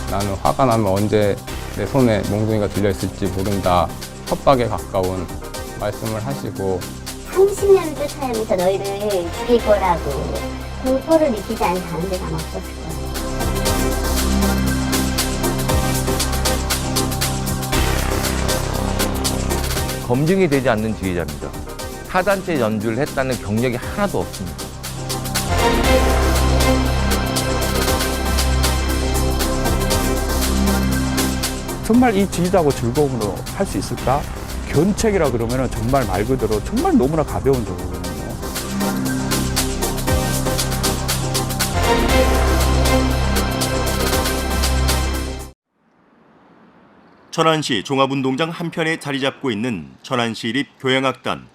나는 화가 나면 언제 내 손에 몽둥이가 들려있을지 모른다. 협박에 가까운 말씀을 하시고 30년을 쫓아내면서 너희를 죽일 거라고 공포를 느끼지 않은 다른 데가 아마 없었을 거예요. 검증이 되지 않는 지휘자입니다. 타단체 연주를 했다는 경력이 하나도 없습니다. 정말 이 지휘자하고 즐거움으로 할 수 있을까? 견책이라 그러면 정말 말 그대로 정말 너무나 가벼운 거거든요. 천안시 종합운동장 한편에 자리 잡고 있는 천안시립교향악단.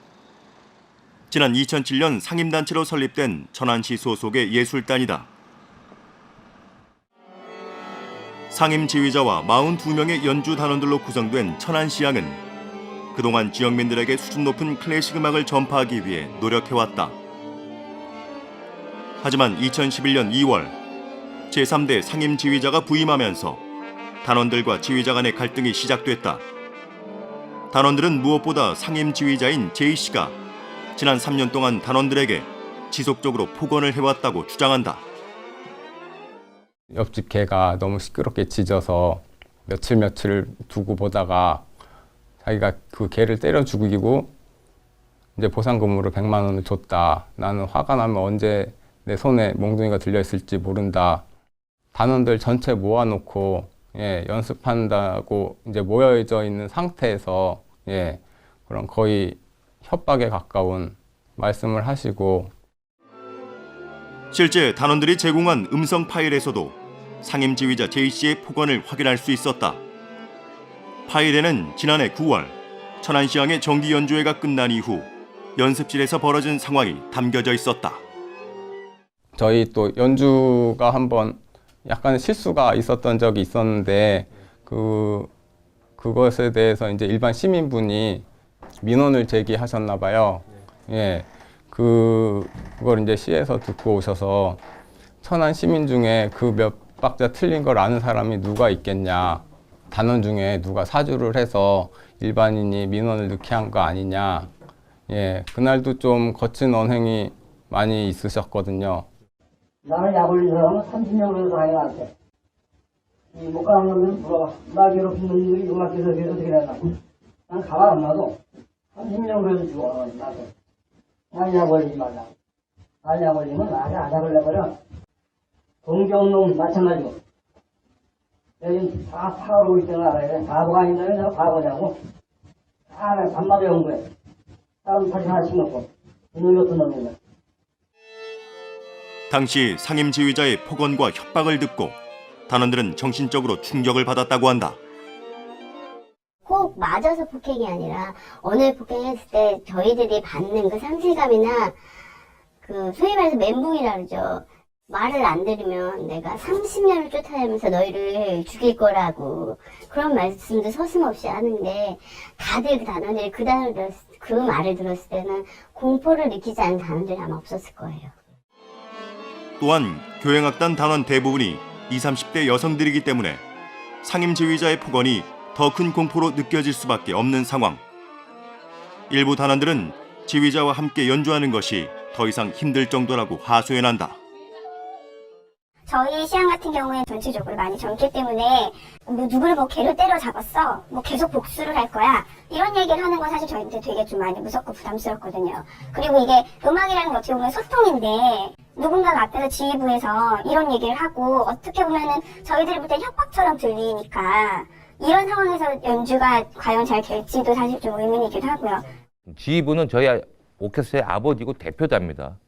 지난 2007년 상임단체로 설립된 천안시 소속의 예술단이다. 상임 지휘자와 42명의 연주 단원들로 구성된 천안시향은 그동안 지역민들에게 수준 높은 클래식 음악을 전파하기 위해 노력해왔다. 하지만 2011년 2월 제3대 상임 지휘자가 부임하면서 단원들과 지휘자 간의 갈등이 시작됐다. 단원들은 무엇보다 상임 지휘자인 J씨가 지난 3년 동안 단원들에게 지속적으로 폭언을 해왔다고 주장한다. 옆집 개가 너무 시끄럽게 짖어서 며칠 두고 보다가 자기가 그 개를 때려 죽이고 이제 보상금으로 100만 원을 줬다. 나는 화가 나면 언제 내 손에 몽둥이가 들려있을지 모른다. 단원들 전체 모아놓고 연습한다고 이제 모여져 있는 상태에서 그런 거의 협박에 가까운 말씀을 하시고 실제 단원들이 제공한 음성 파일에서도 상임 지휘자 J씨의 폭언을 확인할 수 있었다. 파일에는 지난해 9월 천안시향의 정기 연주회가 끝난 이후 연습실에서 벌어진 상황이 담겨져 있었다. 저희 또 연주가 한번 약간 실수가 있었던 적이 있었는데 그것에 대해서 이제 일반 시민분이 민원을 제기하셨나 봐요. 그걸 이제 시에서 듣고 오셔서 천안 시민 중에 그 몇 박자 틀린 걸 아는 사람이 누가 있겠냐. 단원 중에 누가 사주를 해서 일반인이 민원을 넣게 한 거 아니냐. 그날도 좀 거친 언행이 많이 있으셨거든요. 나는 약 올린 사람은 30년으로 당해 나한테. 못 가는 놈들은 물어봐. 나 괴롭힌 놈들이 음악에서 어떻게 되냐고. 난 가만 안 놔도 30년으로 해도 죽어. 나한테. 난 약 올리지 말라. 난 약 올리면 나한테 아작을 내버려. 동경 놈 마찬가지고. 내가 지금 다 파악하고 있다는 알아야 돼. 바보가 아닌다면 내가 바보냐고. 다 내가 밤마다 온 거야. 사람 다시 하나씩 놓고. 이놈이 어떤 놈이냐. 당시 상임 지휘자의 폭언과 협박을 듣고 단원들은 정신적으로 충격을 받았다고 한다. 꼭 맞아서 폭행이 아니라 오늘 폭행했을 때 저희들이 받는 그 상실감이나 그 소위 말해서 멘붕이라 그러죠. 말을 안 들으면 내가 30년을 쫓아내면서 너희를 죽일 거라고 그런 말씀도 서슴없이 하는데 다들 그 단원들이 그 말을 들었을 때는 공포를 느끼지 않은 단원들이 아마 없었을 거예요. 또한 교향악단 단원 대부분이 20, 30대 여성들이기 때문에 상임 지휘자의 폭언이 더 큰 공포로 느껴질 수밖에 없는 상황. 일부 단원들은 지휘자와 함께 연주하는 것이 더 이상 힘들 정도라고 하소연한다. 저희 시향 같은 경우에 전체적으로 많이 젊기 때문에 누구를 개로 때려잡았어, 계속 복수를 할 거야, 이런 얘기를 하는 건 사실 저희한테 되게 좀 많이 무섭고 부담스럽거든요. 그리고 이게 음악이라는 게 어떻게 보면 소통인데 누군가가 앞에서 지휘부에서 이런 얘기를 하고 어떻게 보면은 저희들이 볼 때 협박처럼 들리니까 이런 상황에서 연주가 과연 잘 될지도 사실 좀 의문이기도 하고요. 지휘부는 저희 오케스트라의 아버지고 대표자입니다.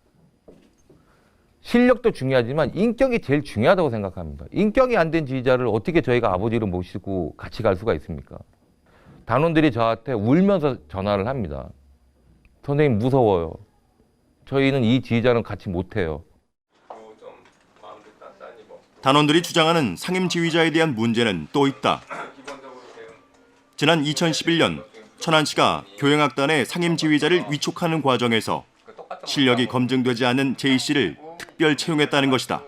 실력도 중요하지만 인격이 제일 중요하다고 생각합니다. 인격이 안 된 지휘자를 어떻게 저희가 아버지를 모시고 같이 갈 수가 있습니까? 단원들이 저한테 울면서 전화를 합니다. 선생님 무서워요. 저희는 이 지휘자는 같이 못해요. 단원들이 주장하는 상임 지휘자에 대한 문제는 또 있다. 지난 2011년 천안시가 교향악단의 상임 지휘자를 위촉하는 과정에서 실력이 검증되지 않은 제이 씨를 특별 채용했다는 것이다.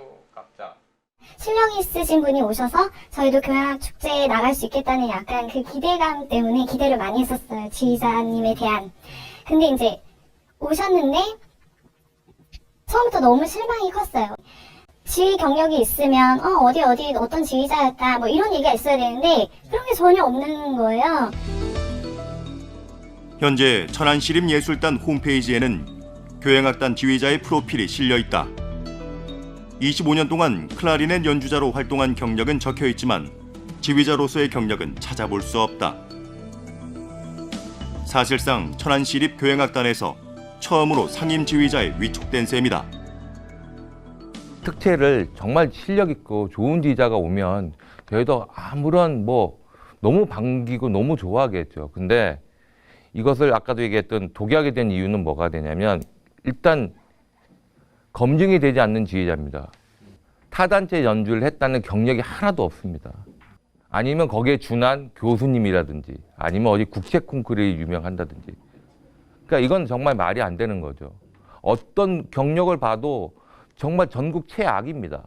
실력 있으신 분이 오셔서 저희도 교향악 축제에 나갈 수 있겠다는 약간 그 기대감 때문에 기대를 많이 했었어요. 지휘자님에 대한. 근데 이제 오셨는데 처음부터 너무 실망이 컸어요. 지휘 경력이 있으면 어디 어떤 지휘자였다 뭐 이런 얘기가 있어야 되는데 그런 게 전혀 없는 거예요. 현재 천안시립예술단 홈페이지에는 교향악단 지휘자의 프로필이 실려 있다. 25년 동안 클라리넷 연주자로 활동한 경력은 적혀 있지만 지휘자로서의 경력은 찾아볼 수 없다. 사실상 천안시립 교향악단에서 처음으로 상임 지휘자에 위촉된 셈이다. 특채를 정말 실력 있고 좋은 지휘자가 오면 저희도 아무런 너무 반기고 너무 좋아하겠죠. 근데 이것을 아까도 얘기했던 독약이 된 이유는 뭐가 되냐면 일단 검증이 되지 않는 지휘자입니다. 타단체 연주를 했다는 경력이 하나도 없습니다. 아니면 거기에 준한 교수님이라든지 아니면 어디 국제 콩쿠르에 유명한다든지. 그러니까 이건 정말 말이 안 되는 거죠. 어떤 경력을 봐도 정말 전국 최악입니다.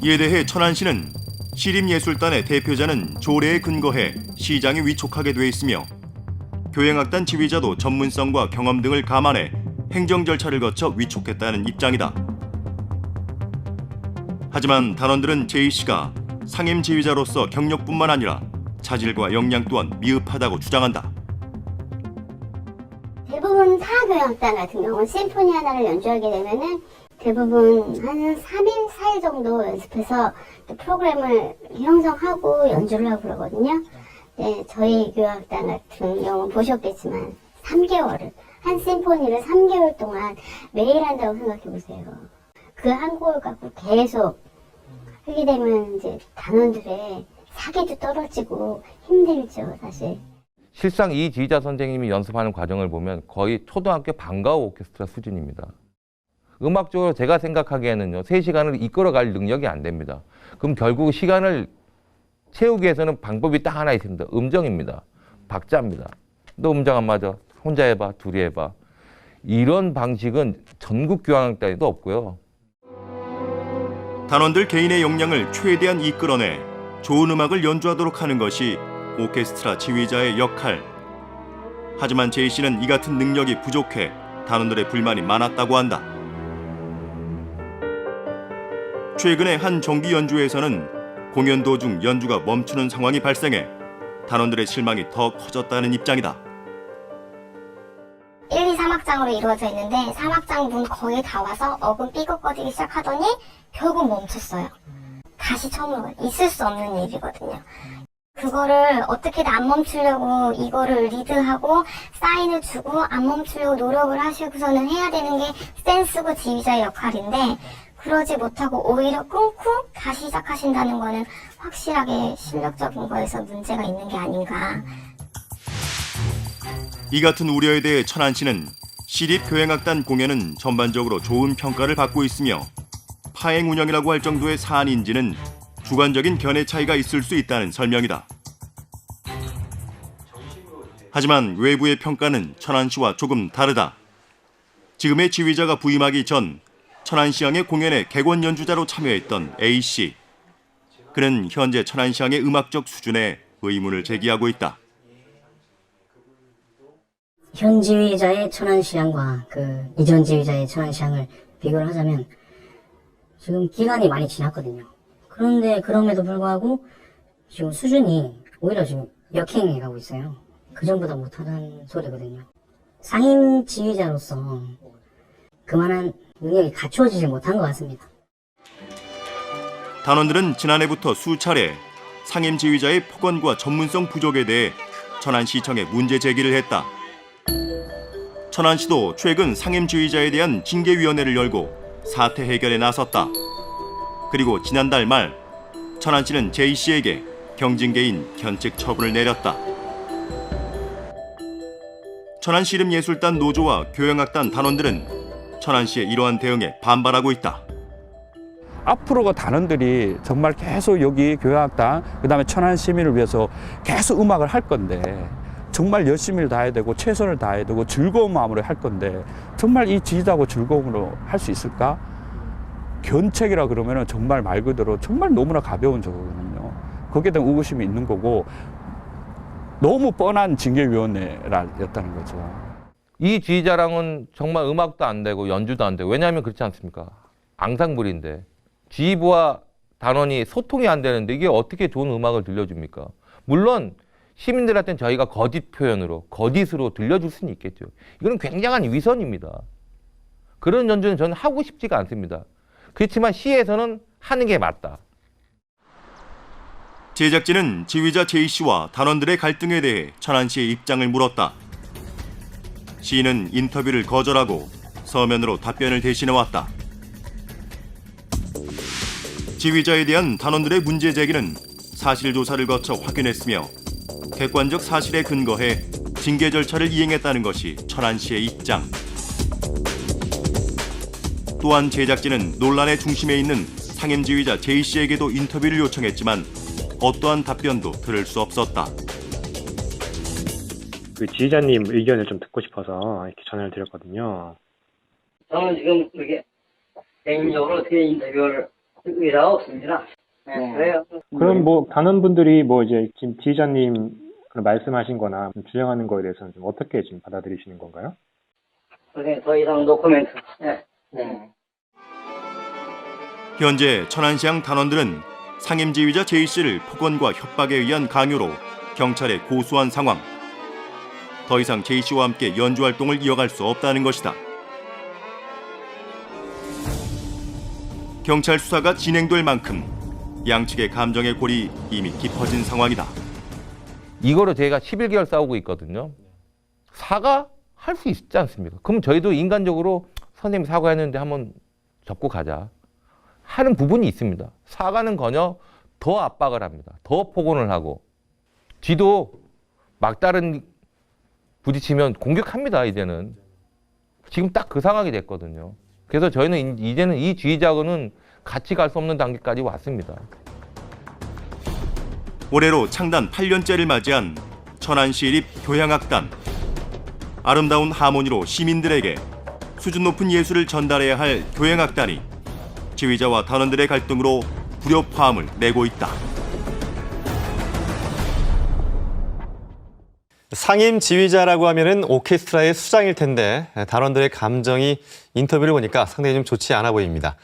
이에 대해 천안시는 시립예술단의 대표자는 조례에 근거해 시장이 위촉하게 돼 있으며 교향악단 지휘자도 전문성과 경험 등을 감안해 행정 절차를 거쳐 위촉했다는 입장이다. 하지만 단원들은 제이 씨가 상임 지휘자로서 경력뿐만 아니라 자질과 역량 또한 미흡하다고 주장한다. 대부분 타교향악단 같은 경우는 심포니 하나를 연주하게 되면은 대부분 한 3일, 4일 정도 연습해서 프로그램을 형성하고 연주를 하고 그러거든요. 네, 저희 교향악단 같은 경우는 보셨겠지만 3개월을, 한 심포니를 3개월 동안 매일 한다고 생각해 보세요. 그 한 곡을 갖고 계속 하게 되면 이제 단원들의 사기도 떨어지고 힘들죠, 사실. 실상 이 지휘자 선생님이 연습하는 과정을 보면 거의 초등학교 방과후 오케스트라 수준입니다. 음악적으로 제가 생각하기에는요, 3시간을 이끌어갈 능력이 안 됩니다. 그럼 결국 시간을 채우기 위해서는 방법이 딱 하나 있습니다. 음정입니다. 박자입니다. 너 음정 안 맞아. 혼자 해봐. 둘이 해봐. 이런 방식은 전국 교향악단에도 없고요. 단원들 개인의 역량을 최대한 이끌어내 좋은 음악을 연주하도록 하는 것이 오케스트라 지휘자의 역할. 하지만 제이 씨는 이 같은 능력이 부족해 단원들의 불만이 많았다고 한다. 최근에 한 정기 연주회에서는 공연 도중 연주가 멈추는 상황이 발생해 단원들의 실망이 더 커졌다는 입장이다. 1, 2, 3악장으로 이루어져 있는데 3악장 문 거의 다 와서 어금 삐걱거리기 시작하더니 결국 멈췄어요. 다시 처음으로 가요. 있을 수 없는 일이거든요. 그거를 어떻게든 안 멈추려고 이거를 리드하고 사인을 주고 안 멈추려고 노력을 하시고서는 해야 되는 게 센스고 지휘자의 역할인데 그러지 못하고 오히려 끊고 다시 시작하신다는 거는 확실하게 실력적인 거에서 문제가 있는 게 아닌가. 이 같은 우려에 대해 천안시는 시립교향악단 공연은 전반적으로 좋은 평가를 받고 있으며 파행 운영이라고 할 정도의 사안인지는 주관적인 견해 차이가 있을 수 있다는 설명이다. 하지만 외부의 평가는 천안시와 조금 다르다. 지금의 지휘자가 부임하기 전 천안시향의 공연에 객원 연주자로 참여했던 A씨. 그는 현재 천안시향의 음악적 수준에 의문을 제기하고 있다. 현 지휘자의 천안시향과 그 이전 지휘자의 천안시향을 비교를 하자면 지금 기간이 많이 지났거든요. 그런데 그럼에도 불구하고 지금 수준이 오히려 지금 역행해 가고 있어요. 그전보다 못하다는 소리거든요. 상임 지휘자로서 그만한 능력이 갖추어지지 못한 것 같습니다. 단원들은 지난해부터 수차례 상임 지휘자의 폭언과 전문성 부족에 대해 천안시청에 문제 제기를 했다. 천안시도 최근 상임 지휘자에 대한 징계위원회를 열고 사태 해결에 나섰다. 그리고 지난달 말 천안시는 제이 씨에게 경징계인 견책 처분을 내렸다. 천안시립예술단 노조와 교향악단 단원들은 천안시의 이러한 대응에 반발하고 있다. 앞으로가 단원들이 정말 계속 여기 교향악단, 그다음에 천안 시민을 위해서 계속 음악을 할 건데 정말 열심히 다해야 되고 최선을 다해야 되고 즐거운 마음으로 할 건데 정말 이 지지하고 즐거움으로 할 수 있을까? 견책이라 그러면은 정말 말 그대로 정말 너무나 가벼운 저거거든요. 거기에 대한 의구심이 있는 거고 너무 뻔한 징계위원회였다는 거죠. 이 지휘자랑은 정말 음악도 안 되고 연주도 안 되고 왜냐하면 그렇지 않습니까? 앙상블인데 지휘부와 단원이 소통이 안 되는데 이게 어떻게 좋은 음악을 들려줍니까? 물론 시민들한테는 저희가 거짓 표현으로 거짓으로 들려줄 수는 있겠죠. 이건 굉장한 위선입니다. 그런 연주는 저는 하고 싶지가 않습니다. 그렇지만 시에서는 하는 게 맞다. 제작진은 지휘자 J씨와 단원들의 갈등에 대해 천안시의 입장을 물었다. 시인은 인터뷰를 거절하고 서면으로 답변을 대신해왔다. 지휘자에 대한 단원들의 문제 제기는 사실 조사를 거쳐 확인했으며 객관적 사실에 근거해 징계 절차를 이행했다는 것이 천안시의 입장. 또한 제작진은 논란의 중심에 있는 상임지휘자 J씨에게도 인터뷰를 요청했지만 어떠한 답변도 들을 수 없었다. 그 지휘자님 의견을 좀 듣고 싶어서 이렇게 전화를 드렸거든요. 저는 지금 이렇게 개인적으로 어떻게 인터뷰를 할 의사가 없습니다. 네, 그래요. 그럼 뭐 단원분들이 뭐 이제 지금 지휘자님 말씀하신 거나 주장하는 거에 대해서는 좀 어떻게 지금 받아들이시는 건가요? 그게 더 이상 노코멘트. 네. 네. 현재 천안시향 단원들은 상임지휘자 J씨를 폭언과 협박에 의한 강요로 경찰에 고소한 상황. 더 이상 J씨와 함께 연주 활동을 이어갈 수 없다는 것이다. 경찰 수사가 진행될 만큼 양측의 감정의 골이 이미 깊어진 상황이다. 이거로 저희가 11개월 싸우고 있거든요. 사과할 수 있지 않습니까? 그럼 저희도 인간적으로 선생님 사과했는데 한번 접고 가자 하는 부분이 있습니다. 사과는커녕 더 압박을 합니다. 더 폭언을 하고 지도 막다른 부딪히면 공격합니다. 이제는 지금 딱 그 상황이 됐거든요. 그래서 저희는 이제는 이 지휘자하고는 같이 갈 수 없는 단계까지 왔습니다. 올해로 창단 8년째를 맞이한 천안시립 교향악단. 아름다운 하모니로 시민들에게 수준 높은 예술을 전달해야 할 교향악단이 지휘자와 단원들의 갈등으로 불협화음을 내고 있다. 상임 지휘자라고 하면은 오케스트라의 수장일 텐데 단원들의 감정이 인터뷰를 보니까 상당히 좀 좋지 않아 보입니다.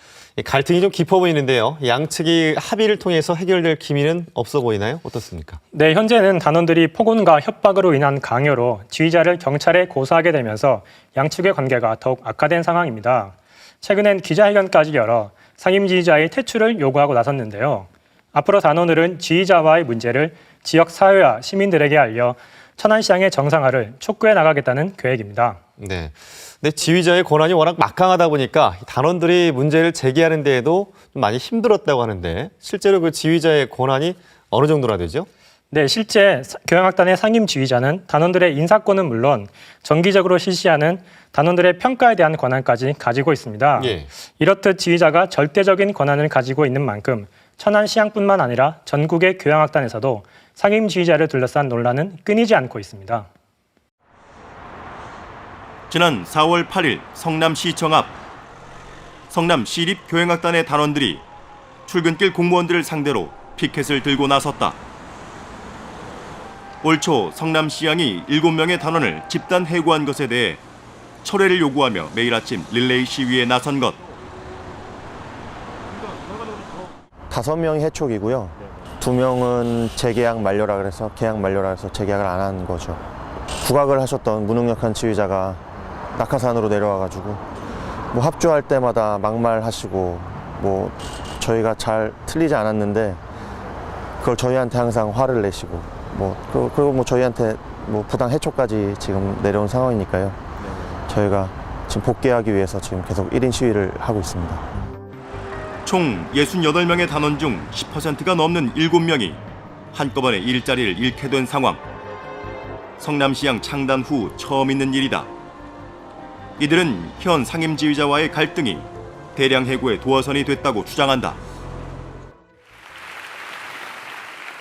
갈등이 좀 깊어 보이는데요. 양측이 합의를 통해서 해결될 기미는 없어 보이나요? 어떻습니까? 네, 현재는 단원들이 폭언과 협박으로 인한 강요로 지휘자를 경찰에 고소하게 되면서 양측의 관계가 더욱 악화된 상황입니다. 최근엔 기자회견까지 열어 상임 지휘자의 퇴출을 요구하고 나섰는데요. 앞으로 단원들은 지휘자와의 문제를 지역 사회와 시민들에게 알려 천안시향의 정상화를 촉구해 나가겠다는 계획입니다. 네. 근데 지휘자의 권한이 워낙 막강하다 보니까 단원들이 문제를 제기하는 데에도 좀 많이 힘들었다고 하는데 실제로 그 지휘자의 권한이 어느 정도나 되죠? 네, 실제 교향악단의 상임 지휘자는 단원들의 인사권은 물론 정기적으로 실시하는 단원들의 평가에 대한 권한까지 가지고 있습니다. 예. 이렇듯 지휘자가 절대적인 권한을 가지고 있는 만큼 천안시향뿐만 아니라 전국의 교향악단에서도 상임 지휘자를 둘러싼 논란은 끊이지 않고 있습니다. 지난 4월 8일 성남시청 앞 성남시립 교향악단의 단원들이 출근길 공무원들을 상대로 피켓을 들고 나섰다. 올 초 성남시향이 7명의 단원을 집단 해고한 것에 대해 철회를 요구하며 매일 아침 릴레이 시위에 나선 것. 5명이 해촉이고요. 2명은 재계약 만료라 그래서 계약 만료라 해서 재계약을 안 한 거죠. 국악을 하셨던 무능력한 지휘자가 낙하산으로 내려와가지고 뭐 합주할 때마다 막말하시고 뭐 저희가 잘 틀리지 않았는데 그걸 저희한테 항상 화를 내시고 뭐 그리고 뭐 저희한테 뭐 부당 해촉까지 지금 내려온 상황이니까요. 저희가 지금 복귀하기 위해서 지금 계속 1인 시위를 하고 있습니다. 총 68명의 단원 중 10%가 넘는 7명이 한꺼번에 일자리를 잃게 된 상황. 성남시향 창단 후 처음 있는 일이다. 이들은 현 상임지휘자와의 갈등이 대량 해고의 도화선이 됐다고 주장한다.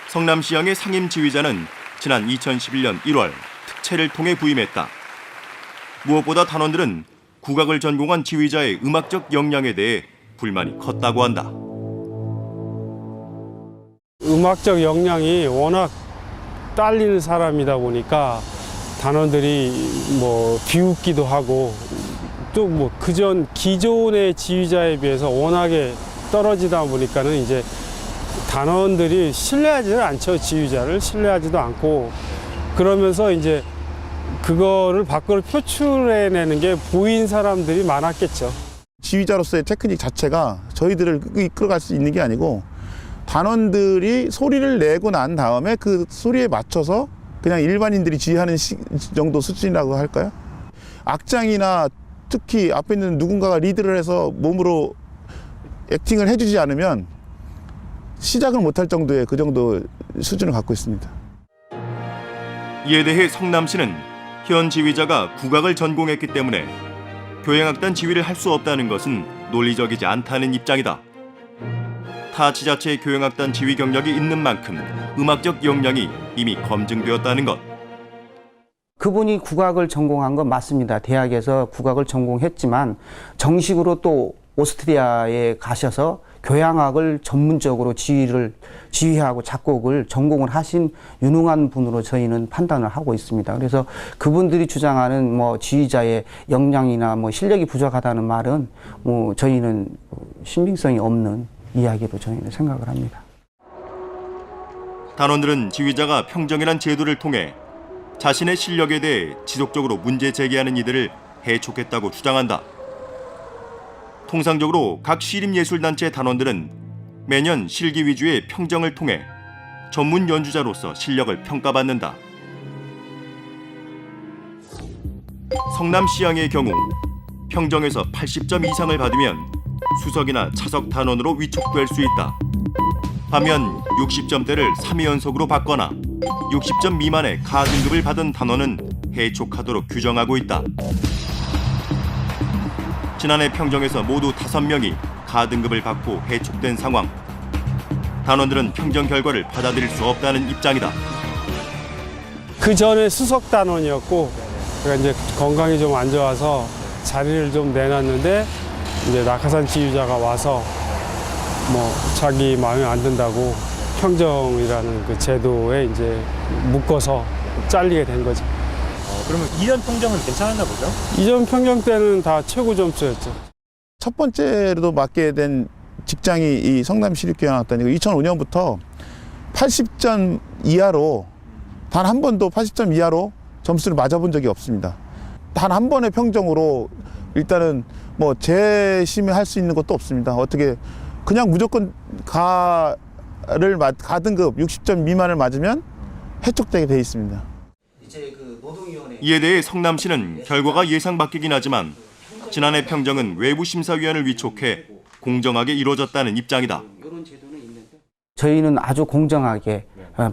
성남시향의 상임지휘자는 지난 2011년 1월 특채를 통해 부임했다. 무엇보다 단원들은 국악을 전공한 지휘자의 음악적 역량에 대해 불만이 컸다고 한다. 음악적 역량이 워낙 딸리는 사람이다 보니까 단원들이 뭐 비웃기도 하고 또 뭐 그전 기존의 지휘자에 비해서 워낙에 떨어지다 보니까는 이제 단원들이 신뢰하지를 않죠. 지휘자를 신뢰하지도 않고 그러면서 이제 그거를 밖으로 표출해내는 게 보인 사람들이 많았겠죠. 지휘자로서의 테크닉 자체가 저희들을 이끌어갈 수 있는 게 아니고 단원들이 소리를 내고 난 다음에 그 소리에 맞춰서 그냥 일반인들이 지휘하는 정도 수준이라고 할까요? 악장이나 특히 앞에 있는 누군가가 리드를 해서 몸으로 액팅을 해주지 않으면 시작을 못할 정도의 그 정도 수준을 갖고 있습니다. 이에 대해 성남시는 현 지휘자가 국악을 전공했기 때문에 교향악단 지휘를 할 수 없다는 것은 논리적이지 않다는 입장이다. 타 지자체의 교향악단 지휘 경력이 있는 만큼 음악적 역량이 이미 검증되었다는 것. 그분이 국악을 전공한 건 맞습니다. 대학에서 국악을 전공했지만 정식으로 또 오스트리아에 가셔서 교향악을 전문적으로 지휘하고 작곡을 전공을 하신 유능한 분으로 저희는 판단을 하고 있습니다. 그래서 그분들이 주장하는 뭐 지휘자의 역량이나 뭐 실력이 부족하다는 말은 뭐 저희는 신빙성이 없는 이야기로 저희는 생각을 합니다. 단원들은 지휘자가 평정이란 제도를 통해 자신의 실력에 대해 지속적으로 문제 제기하는 이들을 해촉했다고 주장한다. 통상적으로 각 시립예술단체 단원들은 매년 실기 위주의 평정을 통해 전문 연주자로서 실력을 평가받는다. 성남시향의 경우 평정에서 80점 이상을 받으면 수석이나 차석 단원으로 위촉될 수 있다. 반면 60점대를 3회 연속으로 받거나 60점 미만의 가등급을 받은 단원은 해촉하도록 규정하고 있다. 지난해 평정에서 모두 5명이 가등급을 받고 해촉된 상황. 단원들은 평정 결과를 받아들일 수 없다는 입장이다. 그 전에 수석 단원이었고 그러니까 이제 건강이 좀 안 좋아서 자리를 좀 내놨는데 이제 낙하산 지휘자가 와서 뭐 자기 마음에 안 든다고 평정이라는 그 제도에 이제 묶어서 잘리게 된 거죠. 그러면 이전 평정은 괜찮았나 보죠? 이전 평정 때는 다 최고 점수였죠. 첫 번째로 맡게 된 직장이 이 성남시립교향악단이고 2005년부터 80점 이하로 단 한 번도 80점 이하로 점수를 맞아본 적이 없습니다. 단 한 번의 평정으로 일단은 뭐 재심의할 수 있는 것도 없습니다. 어떻게 그냥 무조건 가등급 60점 미만을 맞으면 해촉되게 돼 있습니다. 이에 대해 성남시는 결과가 예상 밖이긴 하지만 지난해 평정은 외부 심사위원을 위촉해 공정하게 이루어졌다는 입장이다. 저희는 아주 공정하게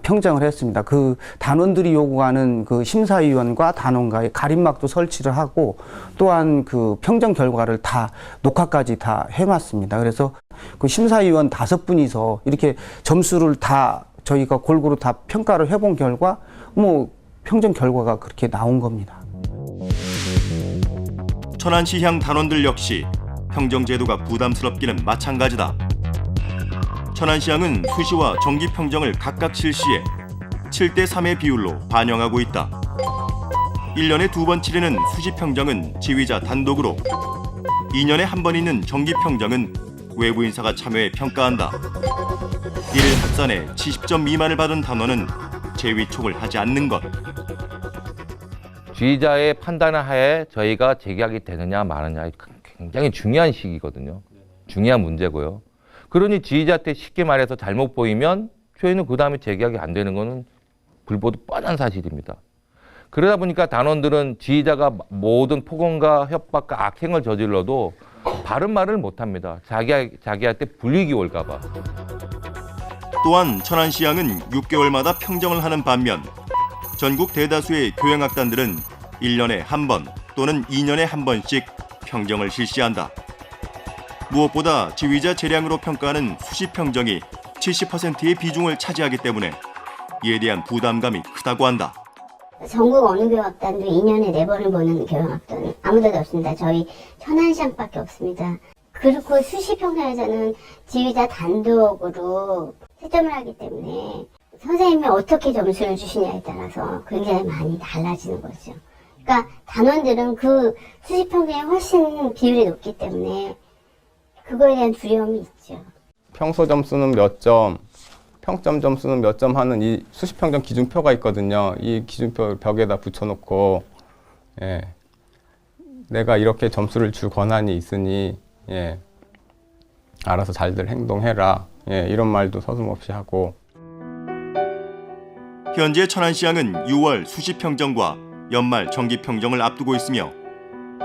평정을 했습니다. 그 단원들이 요구하는 그 심사위원과 단원과의 가림막도 설치를 하고 또한 그 평정 결과를 다 녹화까지 다 해놨습니다. 그래서 그 심사위원 5분이서 이렇게 점수를 다 저희가 골고루 다 평가를 해본 결과 뭐 평정 결과가 그렇게 나온 겁니다. 천안시향 단원들 역시 평정 제도가 부담스럽기는 마찬가지다. 천안시향은 수시와 정기 평정을 각각 실시해 7대3의 비율로 반영하고 있다. 1년에 2번 치르는 수시 평정은 지휘자 단독으로, 2년에 한 번 있는 정기 평정은 외부 인사가 참여해 평가한다. 이를 합산해 70점 미만을 받은 단원은 재위촉을 하지 않는 것. 지휘자의 판단을 하에 저희가 재계약이 되느냐 마느냐 굉장히 중요한 시기거든요. 중요한 문제고요. 그러니 지휘자한테 쉽게 말해서 잘못 보이면 저희는 그 다음에 재계약이 안 되는 거는 불보듯 뻔한 사실입니다. 그러다 보니까 단원들은 지휘자가 모든 폭언과 협박과 악행을 저질러도 바른 말을 못합니다. 자기한테 불이익이 올까 봐. 또한 천안시향은 6개월마다 평정을 하는 반면 전국 대다수의 교향악단들은 1년에 한 번 또는 2년에 한 번씩 평정을 실시한다. 무엇보다 지휘자 재량으로 평가하는 수시 평정이 70%의 비중을 차지하기 때문에 이에 대한 부담감이 크다고 한다. 전국 어느 교육학단도 2년에 4번을 보는 교육학단은 아무데도 없습니다. 저희 천안시장밖에 없습니다. 그리고 수시평가에서는 지휘자 단독으로 채점을 하기 때문에 선생님이 어떻게 점수를 주시냐에 따라서 굉장히 많이 달라지는 거죠. 그러니까 단원들은 그 수시평가에 훨씬 비율이 높기 때문에 그거에 대한 두려움이 있죠. 평소 점수는 몇 점, 평점 점수는 몇 점 하는 이 수시평점 기준표가 있거든요. 이 기준표 벽에다 붙여놓고 내가 이렇게 점수를 줄 권한이 있으니 알아서 잘들 행동해라. 이런 말도 서슴없이 하고. 현재 천안시장은 6월 수시평정과 연말 정기평정을 앞두고 있으며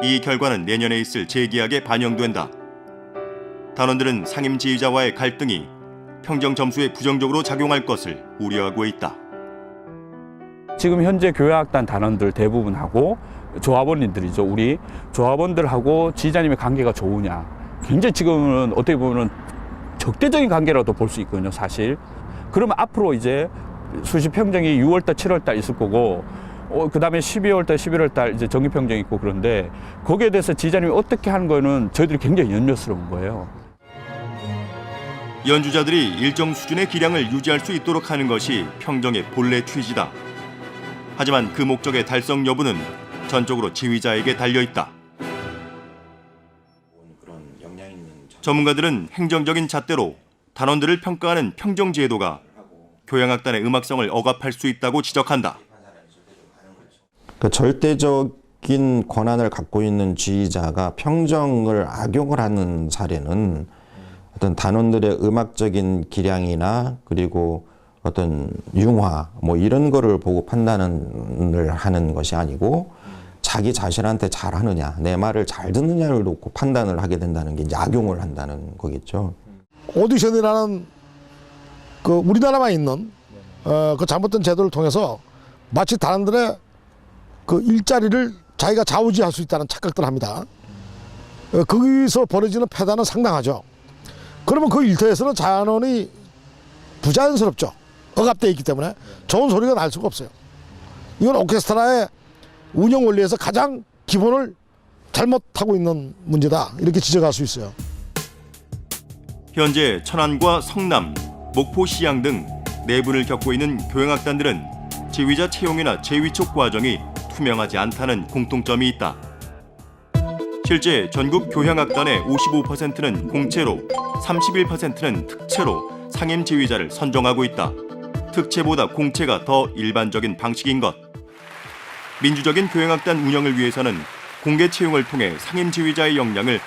이 결과는 내년에 있을 재계약에 반영된다. 단원들은 상임지휘자와의 갈등이 평정 점수에 부정적으로 작용할 것을 우려하고 있다. 지금 현재 교육학단 단원들 대부분하고 조합원님들이죠. 우리 조합원들하고 지휘자님의 관계가 좋으냐. 굉장히 지금은 어떻게 보면 적대적인 관계라도 볼 수 있거든요, 사실. 그러면 앞으로 이제 수시평정이 6월달, 7월달 있을 거고, 그 다음에 12월달, 11월달 이제 정기평정이 있고 그런데 거기에 대해서 지휘자님이 어떻게 하는 거는 저희들이 굉장히 염려스러운 거예요. 연주자들이 일정 수준의 기량을 유지할 수 있도록 하는 것이 평정의 본래 취지다. 하지만 그 목적의 달성 여부는 전적으로 지휘자에게 달려있다. 전문가들은 행정적인 잣대로 단원들을 평가하는 평정제도가 교향악단의 음악성을 억압할 수 있다고 지적한다. 그 절대적인 권한을 갖고 있는 지휘자가 평정을 악용을 하는 사례는 어떤 단원들의 음악적인 기량이나 그리고 어떤 융화 뭐 이런 거를 보고 판단을 하는 것이 아니고 자기 자신한테 잘하느냐, 내 말을 잘 듣느냐를 놓고 판단을 하게 된다는 게 이제 악용을 한다는 거겠죠. 오디션이라는 그 우리나라만 있는 그 잘못된 제도를 통해서 마치 단원들의 그 일자리를 자기가 좌우지할 수 있다는 착각들을 합니다. 거기서 벌어지는 폐단은 상당하죠. 그러면 그 일터에서는 단원이 부자연스럽죠. 억압되어 있기 때문에 좋은 소리가 날 수가 없어요. 이건 오케스트라의 운영 원리에서 가장 기본을 잘못하고 있는 문제다. 이렇게 지적할 수 있어요. 현재 천안과 성남, 목포 시향 등 내분을 겪고 있는 교향악단들은 지휘자 채용이나 재위촉 과정이 투명하지 않다는 공통점이 있다. 실제 전국 교향악단의 55%는 공채로 31%는 특채로 상임 지휘자를 선정하고 있다. 특채보다 공채가 더 일반적인 방식인 것. 민주적인 교향악단 운영을 위해서는 공개 채용을 통해 상임 지휘자의 역량을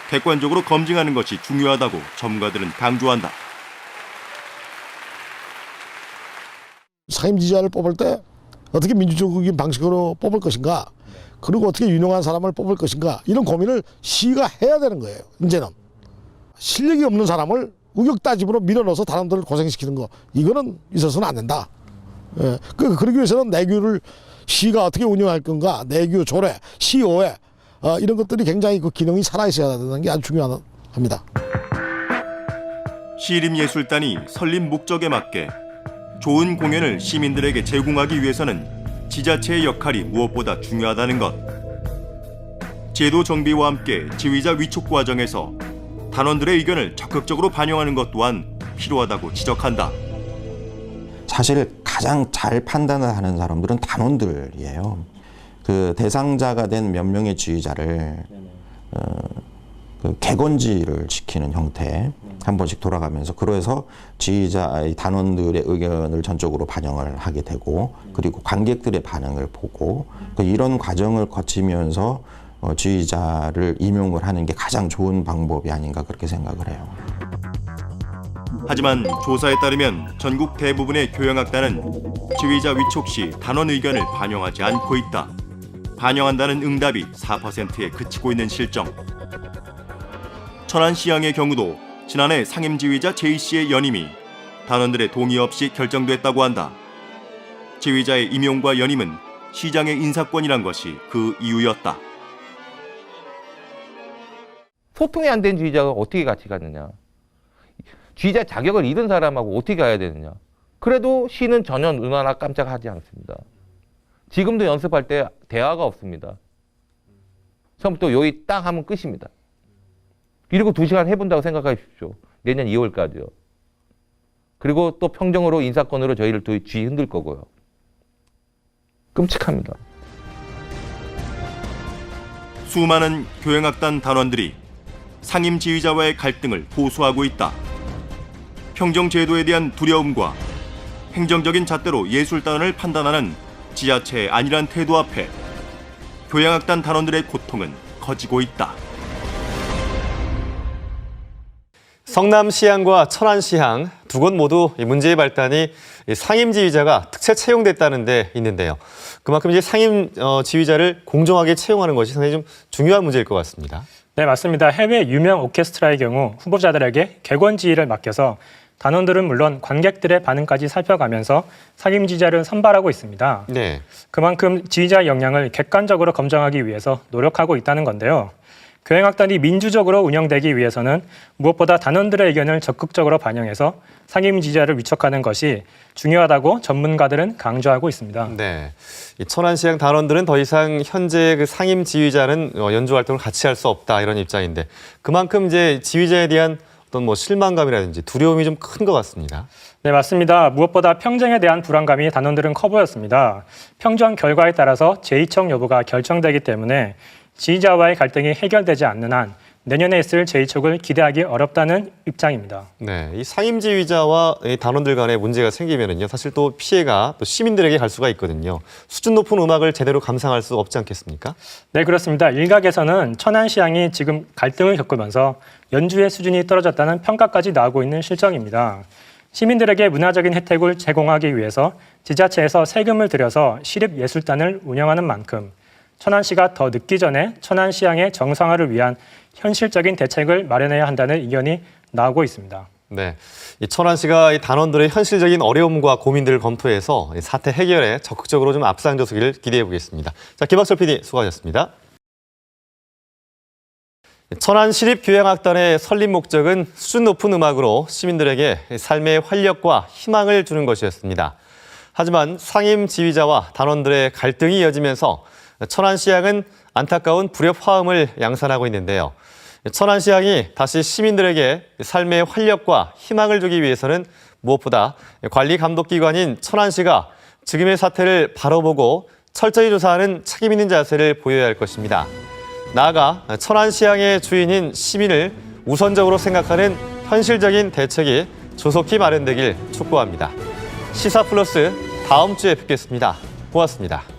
객관적으로 검증하는 것이 중요하다고 전문가들은 강조한다. 상임 지휘자를 뽑을 때 어떻게 민주적인 방식으로 뽑을 것인가, 그리고 어떻게 유능한 사람을 뽑을 것인가, 이런 고민을 시가 해야 되는 거예요. 이제는 실력이 없는 사람을 우격다짐으로 밀어넣어서 사람들을 고생시키는 거, 이거는 있어서는 안 된다. 그러기 위해서는 내규를 시가 어떻게 운영할 건가, 내규, 조례, 시오회 이런 것들이 굉장히 그 기능이 살아있어야 되는 게 아주 중요합니다. 시립예술단이 설립 목적에 맞게 좋은 공연을 시민들에게 제공하기 위해서는 지자체의 역할이 무엇보다 중요하다는 것. 제도 정비와 함께 지휘자 위촉 과정에서 단원들의 의견을 적극적으로 반영하는 것 또한 필요하다고 지적한다. 사실 가장 잘 판단을 하는 사람들은 단원들이에요. 그 대상자가 된 몇 명의 지휘자를 그 객원지를 시키는 형태 한 번씩 돌아가면서, 그래서 지휘자의 단원들의 의견을 전적으로 반영을 하게 되고, 그리고 관객들의 반응을 보고, 이런 과정을 거치면서 지휘자를 임용을 하는 게 가장 좋은 방법이 아닌가 그렇게 생각을 해요. 하지만 조사에 따르면 전국 대부분의 교향악단은 지휘자 위촉 시 단원 의견을 반영하지 않고 있다. 반영한다는 응답이 4%에 그치고 있는 실정. 천안시향의 경우도 지난해 상임지휘자 J씨의 연임이 단원들의 동의 없이 결정됐다고 한다. 지휘자의 임용과 연임은 시장의 인사권이란 것이 그 이유였다. 소통이 안 된 지휘자가 어떻게 같이 가느냐. 지휘자 자격을 잃은 사람하고 어떻게 가야 되느냐. 그래도 시는 전혀 눈 하나 깜짝하지 않습니다. 지금도 연습할 때 대화가 없습니다. 처음부터 여기 딱 하면 끝입니다. 이러고 2시간 해본다고 생각하십시오. 내년 2월까지요. 그리고 또 평정으로 인사권으로 저희를 또 쥐 흔들 거고요. 끔찍합니다. 수많은 교행악단 단원들이 상임 지휘자와의 갈등을 호소하고 있다. 평정제도에 대한 두려움과 행정적인 잣대로 예술단원을 판단하는 지자체의 안일한 태도 앞에 교행악단 단원들의 고통은 커지고 있다. 성남시향과 천안시향 두 곳 모두 이 문제의 발단이 상임 지휘자가 특채 채용됐다는 데 있는데요. 그만큼 이제 상임 지휘자를 공정하게 채용하는 것이 상당히 좀 중요한 문제일 것 같습니다. 네, 맞습니다. 해외 유명 오케스트라의 경우 후보자들에게 객원 지휘를 맡겨서 단원들은 물론 관객들의 반응까지 살펴가면서 상임 지휘자를 선발하고 있습니다. 네. 그만큼 지휘자의 역량을 객관적으로 검증하기 위해서 노력하고 있다는 건데요. 교행악단이 민주적으로 운영되기 위해서는 무엇보다 단원들의 의견을 적극적으로 반영해서 상임 지휘자를 위촉하는 것이 중요하다고 전문가들은 강조하고 있습니다. 네. 이 천안시향 단원들은 더 이상 현재 그 상임 지휘자는 연주 활동을 같이 할 수 없다 이런 입장인데 그만큼 이제 지휘자에 대한 어떤 뭐 실망감이라든지 두려움이 좀 큰 것 같습니다. 네, 맞습니다. 무엇보다 평정에 대한 불안감이 단원들은 커 보였습니다. 평정 결과에 따라서 제2청 여부가 결정되기 때문에 지휘자와의 갈등이 해결되지 않는 한 내년에 있을 제2촉을 기대하기 어렵다는 입장입니다. 네, 이 상임 지휘자와 이 단원들 간에 문제가 생기면은요, 사실 또 피해가 또 시민들에게 갈 수가 있거든요. 수준 높은 음악을 제대로 감상할 수 없지 않겠습니까? 네, 그렇습니다. 일각에서는 천안시향이 지금 갈등을 겪으면서 연주의 수준이 떨어졌다는 평가까지 나오고 있는 실정입니다. 시민들에게 문화적인 혜택을 제공하기 위해서 지자체에서 세금을 들여서 시립예술단을 운영하는 만큼 천안시가 더 늦기 전에 천안시향의 정상화를 위한 현실적인 대책을 마련해야 한다는 의견이 나오고 있습니다. 네, 이 천안시가 이 단원들의 현실적인 어려움과 고민들을 검토해서 이 사태 해결에 적극적으로 좀 앞장서기를 기대해 보겠습니다. 자, 김학철 PD 수고하셨습니다. 천안시립교향악단의 설립 목적은 수준 높은 음악으로 시민들에게 삶의 활력과 희망을 주는 것이었습니다. 하지만 상임 지휘자와 단원들의 갈등이 이어지면서 천안시향은 안타까운 불협화음을 양산하고 있는데요. 천안시향이 다시 시민들에게 삶의 활력과 희망을 주기 위해서는 무엇보다 관리 감독기관인 천안시가 지금의 사태를 바로 보고 철저히 조사하는 책임 있는 자세를 보여야 할 것입니다. 나아가 천안시향의 주인인 시민을 우선적으로 생각하는 현실적인 대책이 조속히 마련되길 촉구합니다. 시사플러스 다음 주에 뵙겠습니다. 고맙습니다.